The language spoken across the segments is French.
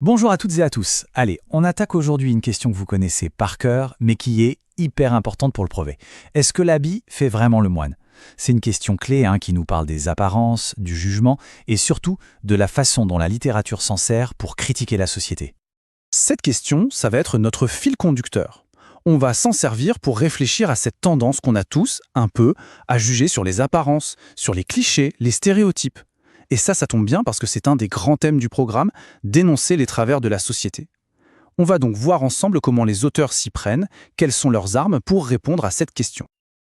Bonjour à toutes et à tous. Allez, on attaque aujourd'hui une question que vous connaissez par cœur, mais qui est hyper importante pour le brevet. Est-ce que l'habit fait vraiment le moine? C'est une question clé qui nous parle des apparences, du jugement et surtout de la façon dont la littérature s'en sert pour critiquer la société. Cette question, ça va être notre fil conducteur. On va s'en servir pour réfléchir à cette tendance qu'on a tous, un peu, à juger sur les apparences, sur les clichés, les stéréotypes. Et ça tombe bien parce que c'est un des grands thèmes du programme, dénoncer les travers de la société. On va donc voir ensemble comment les auteurs s'y prennent, quelles sont leurs armes pour répondre à cette question.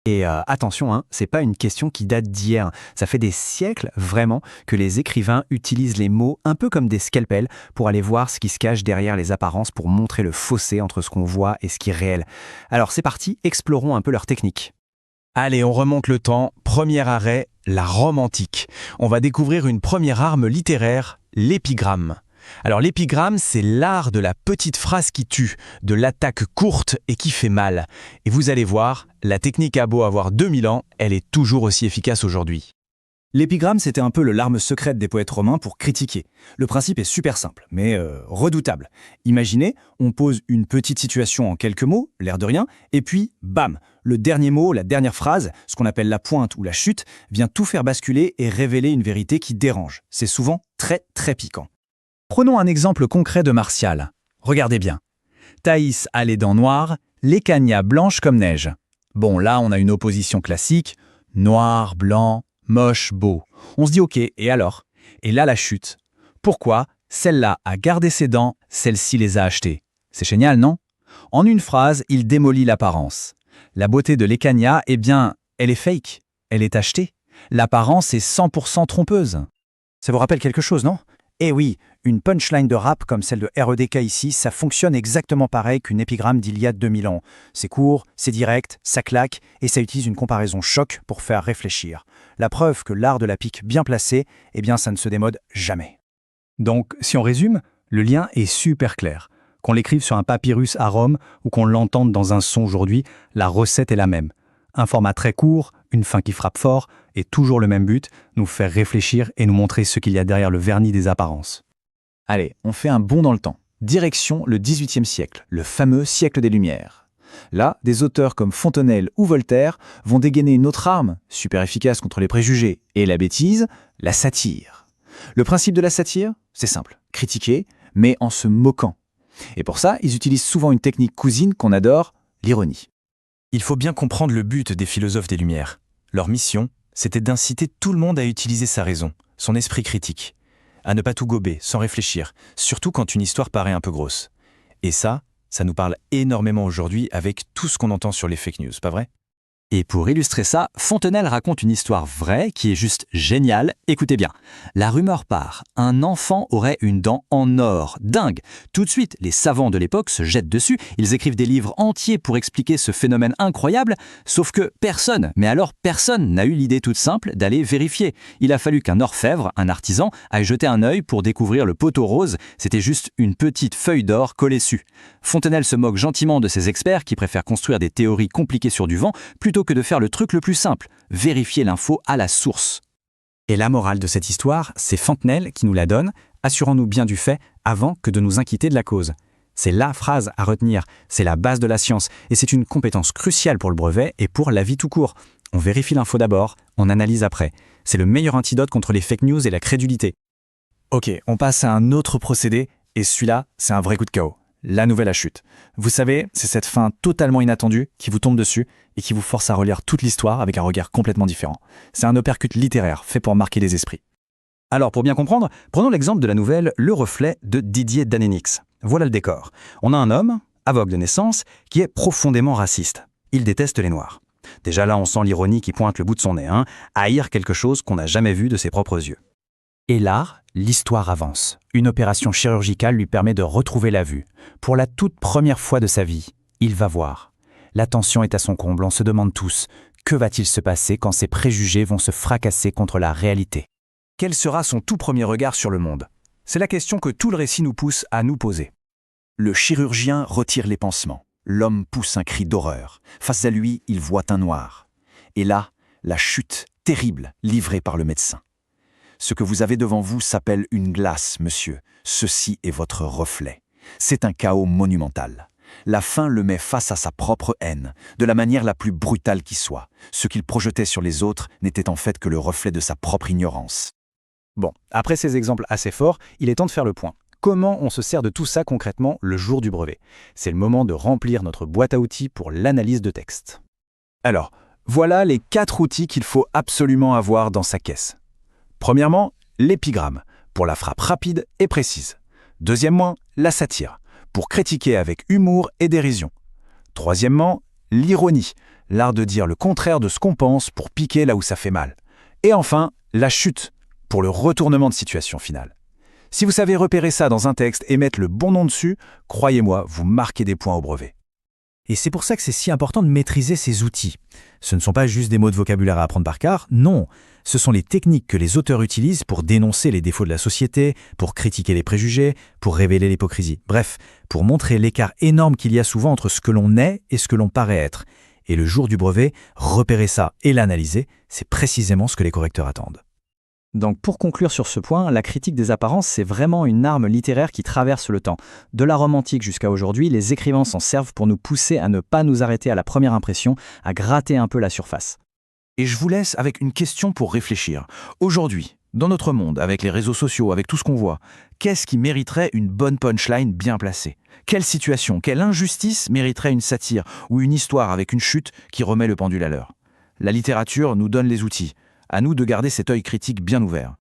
Et attention, c'est pas une question qui date d'hier. Ça fait des siècles, vraiment, que les écrivains utilisent les mots un peu comme des scalpels pour aller voir ce qui se cache derrière les apparences pour montrer le fossé entre ce qu'on voit et ce qui est réel. Alors c'est parti, explorons un peu leur technique. Allez, on remonte le temps. Premier arrêt, la Rome antique. On va découvrir une première arme littéraire, l'épigramme. Alors l'épigramme, c'est l'art de la petite phrase qui tue, de l'attaque courte et qui fait mal. Et vous allez voir, la technique a beau avoir 2000 ans, elle est toujours aussi efficace aujourd'hui. L'épigramme, c'était un peu l'arme secrète des poètes romains pour critiquer. Le principe est super simple, mais redoutable. Imaginez, on pose une petite situation en quelques mots, l'air de rien, et puis, bam, le dernier mot, la dernière phrase, ce qu'on appelle la pointe ou la chute, vient tout faire basculer et révéler une vérité qui dérange. C'est souvent très, très piquant. Prenons un exemple concret de Martial. Regardez bien. Thaïs a les dents noires, Lécania blanche comme neige. Bon, là, on a une opposition classique, noir, blanc, moche, beau. On se dit ok, et alors? Et là, la chute. Pourquoi? Celle-là a gardé ses dents, celle-ci les a achetées. C'est génial, non? En une phrase, il démolit l'apparence. La beauté de Lécania, eh bien, elle est fake. Elle est achetée. L'apparence est 100% trompeuse. Ça vous rappelle quelque chose, non? Eh oui, une punchline de rap comme celle de REDK ici, ça fonctionne exactement pareil qu'une épigramme d'il y a 2000 ans. C'est court, c'est direct, ça claque, et ça utilise une comparaison choc pour faire réfléchir. La preuve que l'art de la pique bien placé, eh bien ça ne se démode jamais. Donc, si on résume, le lien est super clair. Qu'on l'écrive sur un papyrus à Rome ou qu'on l'entende dans un son aujourd'hui, la recette est la même. Un format très court, une fin qui frappe fort, et toujours le même but, nous faire réfléchir et nous montrer ce qu'il y a derrière le vernis des apparences. Allez, on fait un bond dans le temps. Direction le XVIIIe siècle, le fameux siècle des Lumières. Là, des auteurs comme Fontenelle ou Voltaire vont dégainer une autre arme, super efficace contre les préjugés et la bêtise, la satire. Le principe de la satire, c'est simple, critiquer, mais en se moquant. Et pour ça, ils utilisent souvent une technique cousine qu'on adore, l'ironie. Il faut bien comprendre le but des philosophes des Lumières. Leur mission, c'était d'inciter tout le monde à utiliser sa raison, son esprit critique, à ne pas tout gober, sans réfléchir, surtout quand une histoire paraît un peu grosse. Et ça nous parle énormément aujourd'hui avec tout ce qu'on entend sur les fake news, pas vrai? Et pour illustrer ça, Fontenelle raconte une histoire vraie qui est juste géniale. Écoutez bien. La rumeur part. Un enfant aurait une dent en or. Dingue! Tout de suite, les savants de l'époque se jettent dessus. Ils écrivent des livres entiers pour expliquer ce phénomène incroyable. Sauf que personne, mais alors personne n'a eu l'idée toute simple d'aller vérifier. Il a fallu qu'un orfèvre, un artisan, aille jeter un œil pour découvrir le poteau rose. C'était juste une petite feuille d'or collée dessus. Fontenelle se moque gentiment de ces experts qui préfèrent construire des théories compliquées sur du vent plutôt que de faire le truc le plus simple, vérifier l'info à la source. Et la morale de cette histoire, c'est Fontenelle qui nous la donne, assurons-nous bien du fait avant que de nous inquiéter de la cause. C'est la phrase à retenir, c'est la base de la science, et c'est une compétence cruciale pour le brevet et pour la vie tout court. On vérifie l'info d'abord, on analyse après. C'est le meilleur antidote contre les fake news et la crédulité. Ok, on passe à un autre procédé, et celui-là, c'est un vrai coup de KO. La nouvelle à chute. Vous savez, c'est cette fin totalement inattendue qui vous tombe dessus et qui vous force à relire toute l'histoire avec un regard complètement différent. C'est un uppercut littéraire fait pour marquer les esprits. Alors, pour bien comprendre, prenons l'exemple de la nouvelle Le Reflet de Didier Danénix. Voilà le décor. On a un homme, aveugle de naissance, qui est profondément raciste. Il déteste les Noirs. Déjà là, on sent l'ironie qui pointe le bout de son nez, haïr quelque chose qu'on n'a jamais vu de ses propres yeux. Et là, l'histoire avance. Une opération chirurgicale lui permet de retrouver la vue. Pour la toute première fois de sa vie, il va voir. La tension est à son comble, on se demande tous, que va-t-il se passer quand ses préjugés vont se fracasser contre la réalité? Quel sera son tout premier regard sur le monde? C'est la question que tout le récit nous pousse à nous poser. Le chirurgien retire les pansements. L'homme pousse un cri d'horreur. Face à lui, il voit un noir. Et là, la chute terrible livrée par le médecin. Ce que vous avez devant vous s'appelle une glace, monsieur. Ceci est votre reflet. C'est un chaos monumental. La fin le met face à sa propre haine, de la manière la plus brutale qui soit. Ce qu'il projetait sur les autres n'était en fait que le reflet de sa propre ignorance. Bon, après ces exemples assez forts, il est temps de faire le point. Comment on se sert de tout ça concrètement le jour du brevet? C'est le moment de remplir notre boîte à outils pour l'analyse de texte. Alors, voilà les 4 outils qu'il faut absolument avoir dans sa caisse. Premièrement, l'épigramme, pour la frappe rapide et précise. Deuxièmement, la satire, pour critiquer avec humour et dérision. Troisièmement, l'ironie, l'art de dire le contraire de ce qu'on pense pour piquer là où ça fait mal. Et enfin, la chute, pour le retournement de situation finale. Si vous savez repérer ça dans un texte et mettre le bon nom dessus, croyez-moi, vous marquez des points au brevet. Et c'est pour ça que c'est si important de maîtriser ces outils. Ce ne sont pas juste des mots de vocabulaire à apprendre par cœur, non. Ce sont les techniques que les auteurs utilisent pour dénoncer les défauts de la société, pour critiquer les préjugés, pour révéler l'hypocrisie. Bref, pour montrer l'écart énorme qu'il y a souvent entre ce que l'on est et ce que l'on paraît être. Et le jour du brevet, repérer ça et l'analyser, c'est précisément ce que les correcteurs attendent. Donc pour conclure sur ce point, la critique des apparences, c'est vraiment une arme littéraire qui traverse le temps. De la Rome antique jusqu'à aujourd'hui, les écrivains s'en servent pour nous pousser à ne pas nous arrêter à la première impression, à gratter un peu la surface. Et je vous laisse avec une question pour réfléchir. Aujourd'hui, dans notre monde, avec les réseaux sociaux, avec tout ce qu'on voit, qu'est-ce qui mériterait une bonne punchline bien placée? Quelle situation, quelle injustice mériterait une satire ou une histoire avec une chute qui remet le pendule à l'heure? La littérature nous donne les outils. À nous de garder cet œil critique bien ouvert.